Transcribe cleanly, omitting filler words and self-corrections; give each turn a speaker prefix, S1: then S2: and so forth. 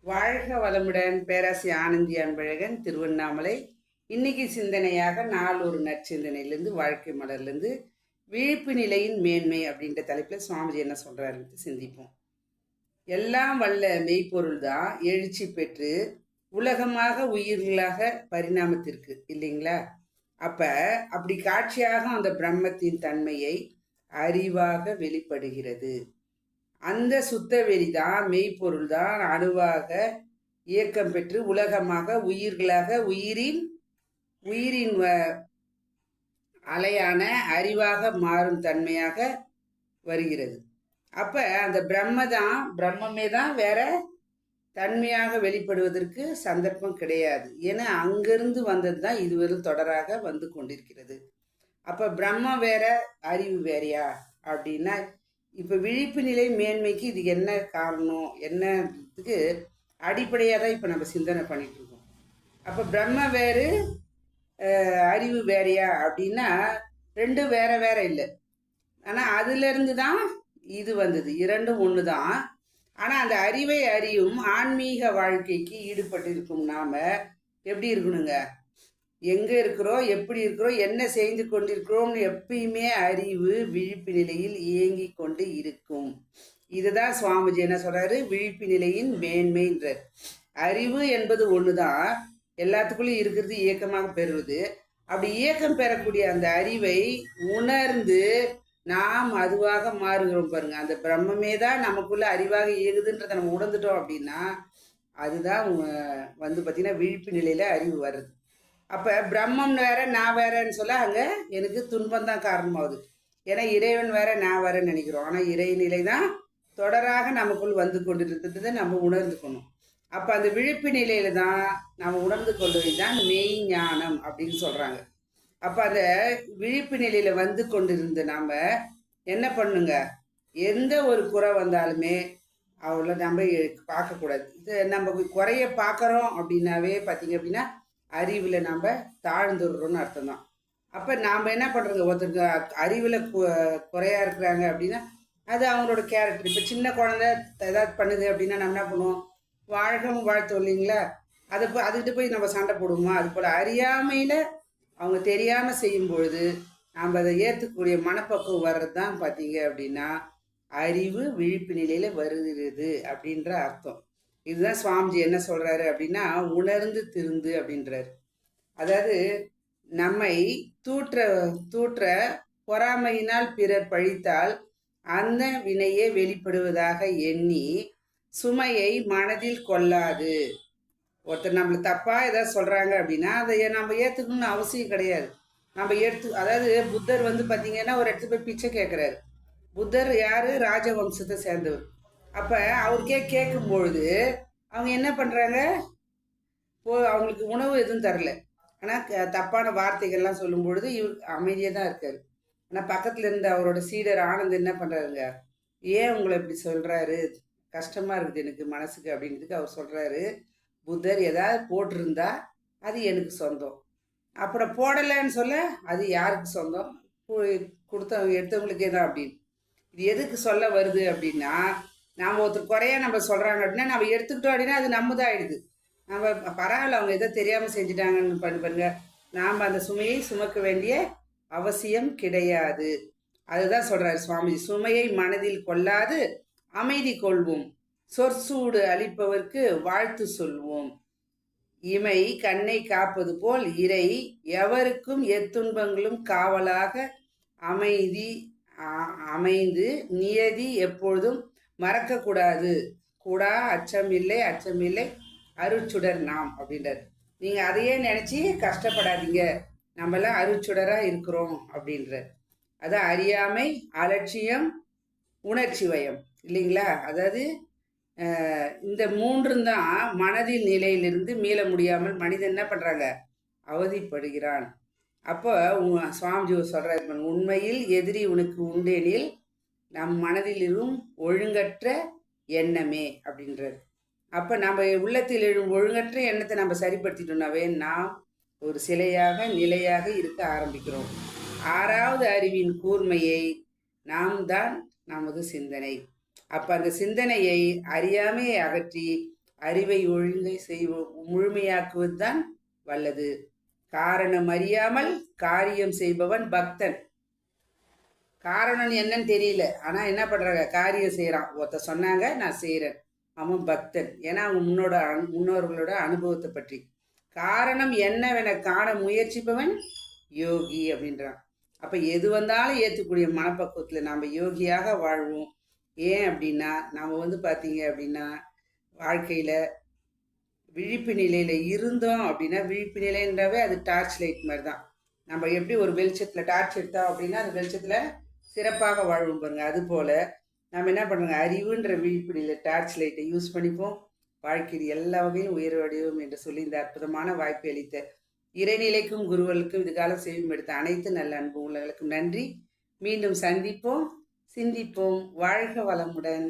S1: வாழ்க வளமுடன். பேராசி ஆனந்தி அன்பழகன், திருவண்ணாமலை. இன்னைக்கு சிந்தனையாக நாளொரு நற்சிந்தனையிலிருந்து, வாழ்க்கை மலர்லேருந்து விழிப்பு நிலையின் மேன்மை அப்படின்ற தலைப்பில் சுவாமிஜி என்ன சொல்றாருன்னு சிந்திப்போம். எல்லாம் வல்ல மெய்ப்பொருள் தான் எழுச்சி பெற்று உலகமாக உயிர்களாக பரிணாமத்திற்கு இல்லைங்களா? அப்படி காட்சியாக அந்த பிரம்மத்தின் தன்மையை அறிவாக வெளிப்படுகிறது. அந்த சுத்த வெளிதான் மெய்ப்பொருள் தான் அணுவாக இயக்கம் பெற்று உலகமாக உயிர்களாக உயிரின் அலையான அறிவாக மாறும் தன்மையாக வருகிறது. அப்ப அந்த பிரம்மமே தான் வேற தன்மையாக வெளிப்படுவதற்கு சந்தர்ப்பம் கிடையாது. ஏன்னா அங்கிருந்து வந்தது தான் இதுவரை தொடராக வந்து கொண்டிருக்கிறது. அப்ப பிரம்மம் வேற அறிவு வேறையா அப்படின்னா, இப்போ விழிப்பு நிலை மேன்மைக்கு இது என்ன காரணம் என்னதுக்கு அடிப்படையாக தான் இப்போ நம்ம சிந்தனை பண்ணிட்டு இருக்கோம். அப்போ பிரம்ம வேறு அறிவு வேறையா அப்படின்னா ரெண்டும் வேற வேற இல்லை. ஆனால் அதுலேருந்து தான் இது வந்தது, இரண்டும் ஒன்று தான். ஆனால் அந்த அறிவை அறியும் ஆன்மீக வாழ்க்கைக்கு ஈடுபட்டு இருக்கும் நாம் எப்படி இருக்கணுங்க? எங்கே இருக்கிறோம், எப்படி இருக்கிறோம், என்ன செய்து கொண்டிருக்கிறோம்னு எப்பயுமே அறிவு விழிப்பு நிலையில் இயங்கி கொண்டு இருக்கும். இதுதான் சுவாமிஜி என்ன சொல்றாரு, விழிப்பு நிலையின் மேன்மைன்றார். அறிவு என்பது ஒன்று தான், எல்லாத்துக்குள்ளேயும் இருக்கிறது, இயக்கமாக பெறுவது. அப்படி இயக்கம் பெறக்கூடிய அந்த அறிவை உணர்ந்து நாம் அதுவாக மாறுகிறோம் பாருங்க. அந்த பிரம்மமே தான் நமக்குள்ள அறிவாக இயங்குதுன்றதை நம்ம உணர்ந்துட்டோம் அப்படின்னா அதுதான் பார்த்தீங்கன்னா விழிப்பு நிலையில அறிவு வருது. அப்போ பிரம்மம் வேற நான் வேறன்னு சொல்ல அங்கே எனக்கு துன்பம் தான் காரணமாகுது. ஏன்னா இறைவன் வேற நான் வேறன்னு நினைக்கிறோம். ஆனால் இறைநிலை தான் தொடராக நமக்குள் வந்து கொண்டிருக்கிறத நம்ம உணர்ந்துக்கணும். அப்போ அந்த விழிப்பு நிலையில தான் நம்ம உணர்ந்து கொள்வது தான் மெய் ஞானம் அப்படின்னு சொல்கிறாங்க. அப்போ அந்த விழிப்பு நிலையில வந்து கொண்டிருந்த நாம் என்ன பண்ணுங்க, எந்த ஒரு குறை வந்தாலுமே அவளை நம்ம பார்க்கக்கூடாது. இது நம்ம குறைய பார்க்குறோம் அப்படின்னாவே பார்த்தீங்க அப்படின்னா அறிவில் நாம் தாழ்ந்துடுறோன்னு அர்த்தம் தான். அப்போ நாம் என்ன பண்ணுறது, ஒருத்தருக்கு அறிவில் குறையா இருக்கிறாங்க அப்படின்னா அது அவங்களோட கேரக்டர். இப்போ சின்ன குழந்தை ஏதாவது பண்ணுது அப்படின்னா நம்ம என்ன பண்ணுவோம், வாழ்கம் வாழ்த்தோம் இல்லைங்களா? அதுக்கிட்ட போய் நம்ம சண்டை போடுவோமா? அது போல் அறியாமையில் அவங்க தெரியாமல் செய்யும் பொழுது நாம் அதை ஏற்றுக்கூடிய மனப்பக்குவம் வர்றது தான் பார்த்தீங்க அப்படின்னா அறிவு விழிப்பு நிலையில் வருகிறது அப்படின்ற அர்த்தம். இதுதான் சுவாமிஜி என்ன சொல்றாரு அப்படின்னா உணர்ந்து திருந்து அப்படின்றாரு. அதாவது நம்மை தூற்ற பொறாமையினால் பிறர் பழித்தால் அந்த வினையே வெளிப்படுவதாக எண்ணி சுமையை மனதில் கொள்ளாது. ஒருத்தர் நம்மளை தப்பா ஏதாவது சொல்றாங்க அப்படின்னா அதை நம்ம ஏத்துக்கணும்னு அவசியம் கிடையாது. நம்ம அதாவது புத்தர் பார்த்தீங்கன்னா ஒரு இடத்துல போய் பிச்சை கேட்கிறாரு. புத்தர் யாரு, ராஜவம்சத்தை சேர்ந்தவர். அப்ப அவருக்கே கேட்கும் பொழுது அவங்க என்ன பண்றாங்க, அவங்களுக்கு உணவு எதுவும் தரல. ஆனா தப்பான வார்த்தைகள்லாம் சொல்லும் பொழுது இவர் அமைதியா தான் இருக்காரு. ஆனா பக்கத்துல இருந்த அவரோட சீடர் ஆனந்த் என்ன பண்றாருங்க, ஏன் உங்களை இப்படி சொல்றாரு, கஷ்டமா இருக்குது எனக்கு மனசுக்கு அப்படின்றதுக்கு அவர் சொல்றாரு, புத்தர் ஏதாவது போட்டிருந்தா அது எனக்கு சொந்தம், அப்புறம் போடலைன்னு சொல்ல அது யாருக்கு சொந்தம், கொடுத்தவங்க எடுத்தவங்களுக்கே தான் அப்படின்னு. இது எதுக்கு சொல்ல வருது அப்படின்னா, நாம் ஒருத்தர் குறையா நம்ம சொல்கிறாங்க அப்படின்னா நம்ம எடுத்துக்கிட்டோம் அப்படின்னா அது நம்ம தான் ஆயிடுது. நம்ம பரவாயில்ல, அவங்க எதோ தெரியாமல் செஞ்சுட்டாங்கன்னு பாருங்க, நாம் அந்த சுமையை சுமக்க வேண்டிய அவசியம் கிடையாது. அதுதான் சொல்கிறார் சுவாமிஜி, சுமையை மனதில் கொள்ளாது அமைதி கொள்வோம், சொற்சூடு அளிப்பவர்க்கு வாழ்த்து சொல்வோம், இமை கண்ணை காப்பது போல் இறை எவருக்கும் எத்துன்பங்களும் காவலாக அமைந்து நியதி எப்பொழுதும் மறக்கக்கூடாது, கூடா அச்சமில்லை அருட்சுடர் நாம் அப்படின்றார். நீங்கள் அதையே நினச்சி கஷ்டப்படாதீங்க, நம்மளாம் அருட்சுடராக இருக்கிறோம் அப்படின்றார். அதான் அறியாமை, அலட்சியம், உணர்ச்சி வயம் இல்லைங்களா? அதாவது இந்த மூன்றும் தான் மனதின் நிலையிலிருந்து மீள முடியாமல் மனிதன் என்ன பண்ணுறாங்க, அவதிப்படுகிறான். அப்போ சுவாமிஜி சொல்கிறார், உண்மையில் எதிரி உனக்கு உண்டெனில் நம் மனதிலும் ஒழுங்கற்ற எண்ணமே அப்படின்றார். அப்போ நம்ம உள்ளத்தில் எழும் ஒழுங்கற்ற எண்ணத்தை நம்ம சரிப்படுத்திட்டோம்னாவே நாம் ஒரு சிலையாக நிலையாக இருக்க ஆரம்பிக்கிறோம். ஆறாவது அறிவின் கூர்மையை நாம் தான் நமது சிந்தனை. அப்போ அந்த சிந்தனையை அறியாமையை அகற்றி அறிவை ஒழுங்கை முழுமையாக்குவது தான் வல்லது. காரணம் அறியாமல் காரியம் செய்பவன் பக்தன். காரணம் என்னன்னு தெரியல, ஆனா என்ன பண்றாங்க, காரியம் செய்யறான். ஒருத்த சொன்னாங்க, நான் செய்யறேன், அவன் பக்தன். ஏன்னா அவன் முன்னோர்களோட அனுபவத்தை பற்றி. காரணம் என்னவென காண முயற்சிப்பவன் யோகி அப்படின்றான். அப்ப எது வந்தாலும் ஏற்றுக்கூடிய மனப்பக்குவத்தில் நாம் யோகியாக வாழ்வோம். ஏன் அப்படின்னா நாம் பார்த்தீங்க அப்படின்னா வாழ்க்கையில விழிப்பு நிலையில இருந்தோம் அப்படின்னா, விழிப்பு நிலைன்றாவே அது டார்ச் லைட் மாதிரி தான். நம்ம எப்படி ஒரு வெளிச்சத்துல டார்ச் எடுத்தோம் அப்படின்னா அந்த வெளிச்சத்துல சிறப்பாக வாழ்வோம் பாருங்க. அது போல நம்ம என்ன பண்ணுங்க, அறிவுன்ற விழிப்பு நிலை டார்ச் லைட்டை யூஸ் பண்ணிப்போம். வாழ்க்கையில் எல்லா வகையிலும் உயர்வடைவோம் என்று சொல்லி இந்த அற்புதமான வாய்ப்பை அளித்த இறைநிலைக்கும் குருவலுக்கும் இதுகாலம் செய்யும் எடுத்த அனைத்து நல்ல அன்பு உள்ளவர்களுக்கும் நன்றி. மீண்டும் சந்திப்போம், சிந்திப்போம். வாழ்க வளமுடன்.